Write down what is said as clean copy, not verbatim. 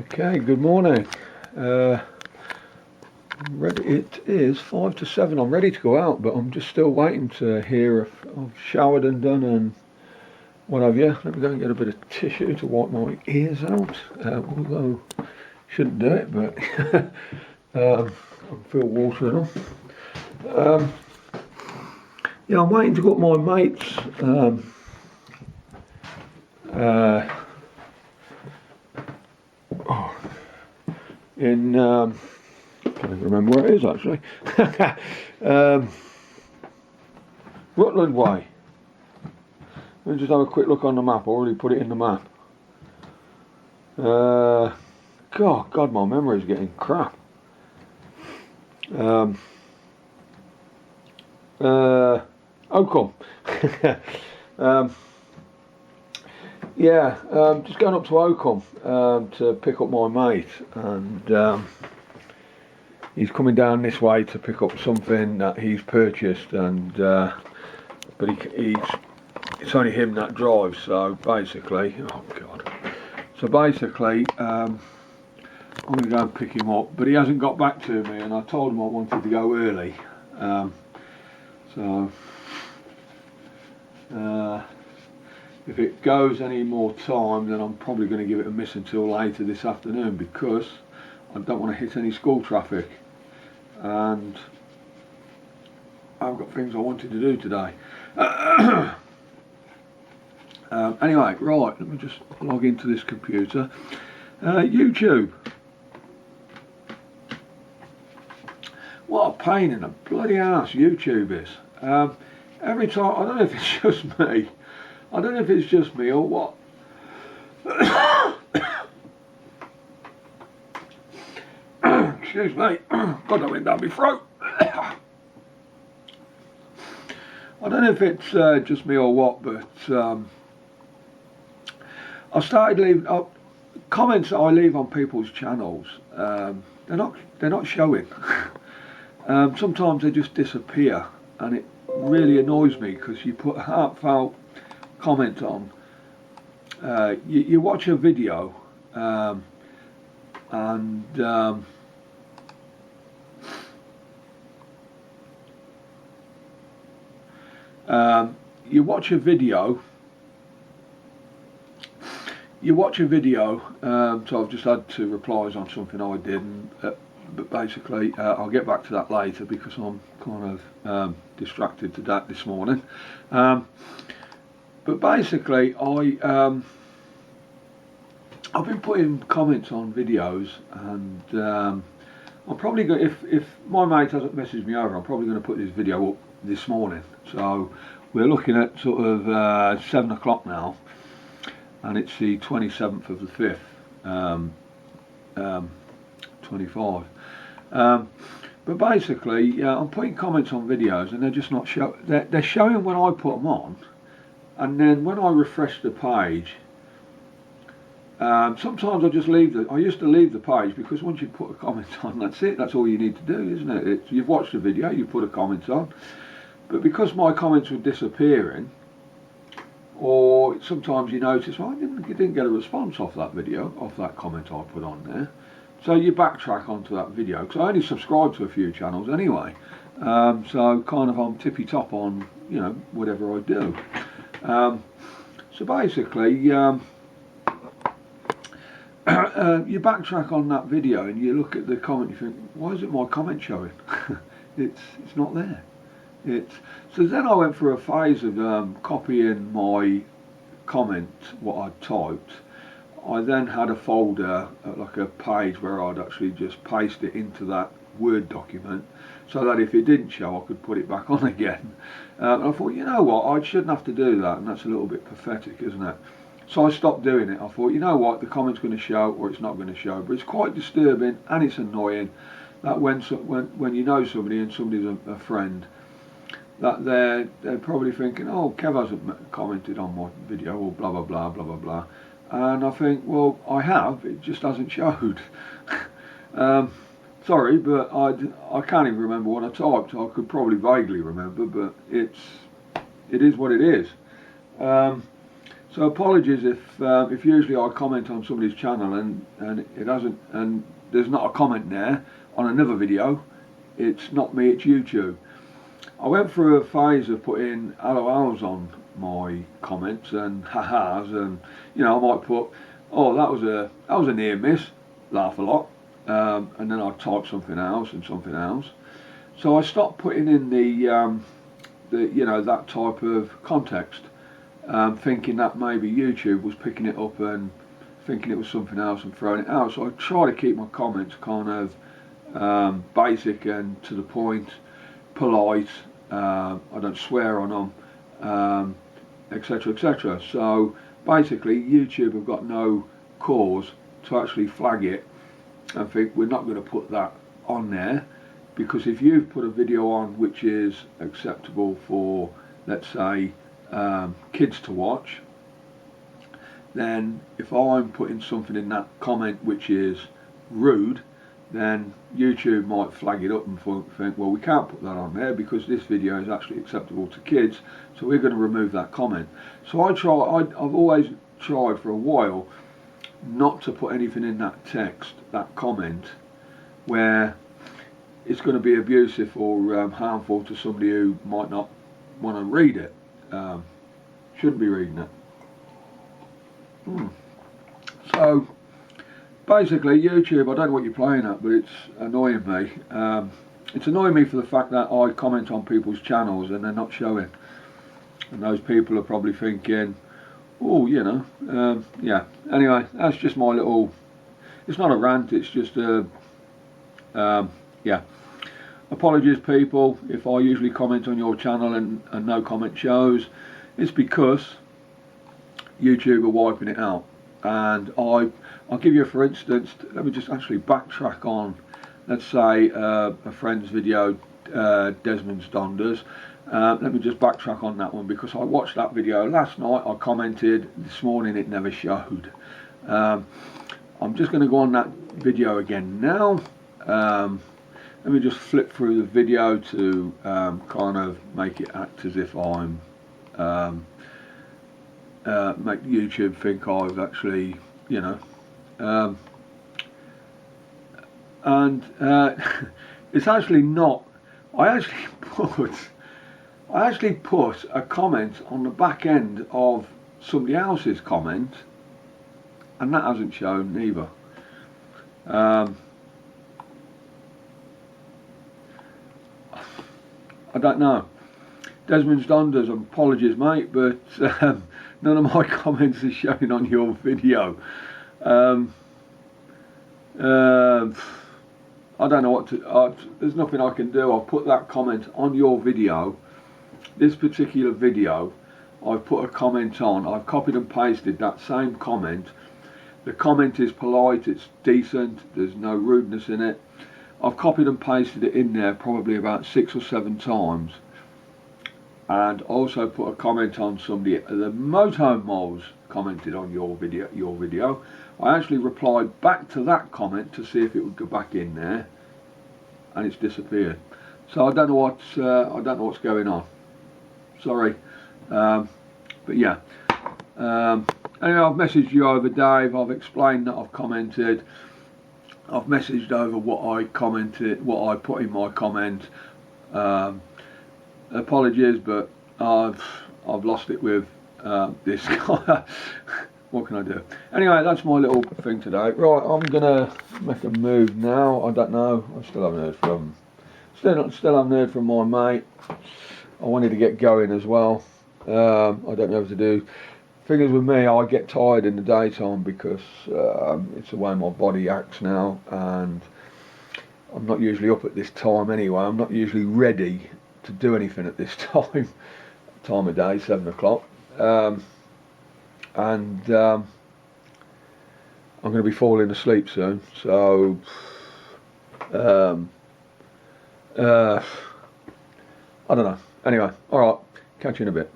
Okay, good morning. It is 5 to 7. I'm ready to go out, but I'm just still waiting to hear if I've showered and done and what have you. Let me go and get a bit of tissue to wipe my ears out. Although shouldn't do it, but I feel water enough. Yeah, I'm waiting to go up my mate's. Can't even remember where it is actually. Rutland Way. Let me just have a quick look on the map. I already put it in the map. God, my memory's getting crap. Oakham. Just going up to Oakham to pick up my mate, and he's coming down this way to pick up something that he's purchased, and but it's only him that drives. So basically, I'm going to go and pick him up, but he hasn't got back to me, and I told him I wanted to go early. If it goes any more time, then I'm probably going to give it a miss until later this afternoon, because I don't want to hit any school traffic, and I've got things I wanted to do today. Anyway, right, let me just log into this computer. YouTube. What a pain in the bloody ass YouTube is. Every time, I don't know if it's just me. I don't know if it's just me or what. Excuse me. God, that went down my throat. I don't know if it's just me or what, but I started leaving comments that I leave on people's channels. They're not showing. Sometimes they just disappear, and it really annoys me because you put a heartfelt comment on. You watch a video, and you watch a video. So I've just had 2 replies on something I did, but basically I'll get back to that later because I'm kind of distracted to that this morning. But basically I've been putting comments on videos, and I'm probably going, if my mate hasn't messaged me over, I'm probably going to put this video up this morning. So we're looking at sort of 7 o'clock now, and it's the 27th of the 5th, 25. But basically, I'm putting comments on videos, and they're just not they're showing when I put them on, and then when I refresh the page, sometimes I just I used to leave the page, because once you put a comment on, that's it. That's all you need to do, isn't it? You've watched the video, you put a comment on. But because my comments were disappearing, or sometimes you notice, well, you didn't get a response off that video, off that comment I put on there. So you backtrack onto that video, because I only subscribe to a few channels anyway. So kind of I'm tippy top on, whatever I do. So basically, you backtrack on that video and you look at the comment, you think, why isn't my comment showing? it's not there. So then I went through a phase of copying my comment, what I'd typed. I then had a folder, like a page, where I'd actually just paste it into that Word document, so that if it didn't show, I could put it back on again. And I thought, you know what, I shouldn't have to do that, and that's a little bit pathetic, isn't it? So I stopped doing it. I thought, you know what, the comment's going to show or it's not going to show. But it's quite disturbing, and it's annoying that when you know somebody and somebody's a friend, that they're probably thinking, oh, Kev hasn't commented on my video, or blah blah blah blah blah blah. And I think, well, I have, it just hasn't showed. Sorry, but I can't even remember what I typed. I could probably vaguely remember, but it is what it is. So So apologies if usually I comment on somebody's channel and it hasn't, and there's not a comment there on another video. It's not me, it's YouTube. I went through a phase of putting LOLs on my comments and ha-has, and you know, I might put, oh, that was a near miss, laugh a lot, and then I'd type something else and something else. So I stopped putting in the you know, that type of context, thinking that maybe YouTube was picking it up and thinking it was something else and throwing it out. So I try to keep my comments kind of basic and to the point, polite. I don't swear on them, etc, etc. So basically YouTube have got no cause to actually flag it and think we're not going to put that on there, because if you've put a video on which is acceptable for, let's say, kids to watch, then if I'm putting something in that comment which is rude, then YouTube might flag it up and think, well, we can't put that on there because this video is actually acceptable to kids, so we're going to remove that comment. So I've always tried for a while not to put anything in that text, that comment, where it's going to be abusive or harmful to somebody who might not want to read it, shouldn't be reading it. So basically YouTube, I don't know what you're playing at, but it's annoying me. It's annoying me for the fact that I comment on people's channels and they're not showing, and those people are probably thinking, oh, you know, yeah. Anyway, that's just my little, it's not a rant, it's just a, yeah. Apologies people if I usually comment on your channel and no comment shows. It's because YouTube are wiping it out. And I'll give you, for instance, let me just actually backtrack on, let's say, a friend's video, Desmond's Donders. Let me just backtrack on that one, because I watched that video last night, I commented, this morning it never showed. I'm just going to go on that video again now. Let me just flip through the video to kind of make it act as if I'm make YouTube think I've actually, you know, and it's actually not. I actually put a comment on the back end of somebody else's comment, and that hasn't shown either. I don't know. Desmond's Donders, apologies mate, but none of my comments are showing on your video. I don't know what to, there's nothing I can do. I'll put that comment on your video. This particular video, I've put a comment on. I've copied and pasted that same comment. The comment is polite, it's decent, there's no rudeness in it. I've copied and pasted it in there probably about 6 or 7 times. And also put a comment on somebody, the Moto Moles commented on your video. I actually replied back to that comment to see if it would go back in there, and it's disappeared. So I don't know what's going on. Sorry, but yeah. Anyway, I've messaged you over, Dave. I've explained that I've commented. I've messaged over what I commented, what I put in my comment. Apologies, but I've lost it with this guy. What can I do? Anyway, that's my little thing today. Right, I'm gonna make a move now. I don't know. I still haven't heard from. Still haven't heard from my mate. I wanted to get going as well. I don't know what to do. Thing is with me, I get tired in the daytime because it's the way my body acts now, and I'm not usually up at this time anyway. I'm not usually ready to do anything at this time of day, 7 o'clock, and I'm going to be falling asleep soon, so I don't know. Anyway, alright, catch you in a bit.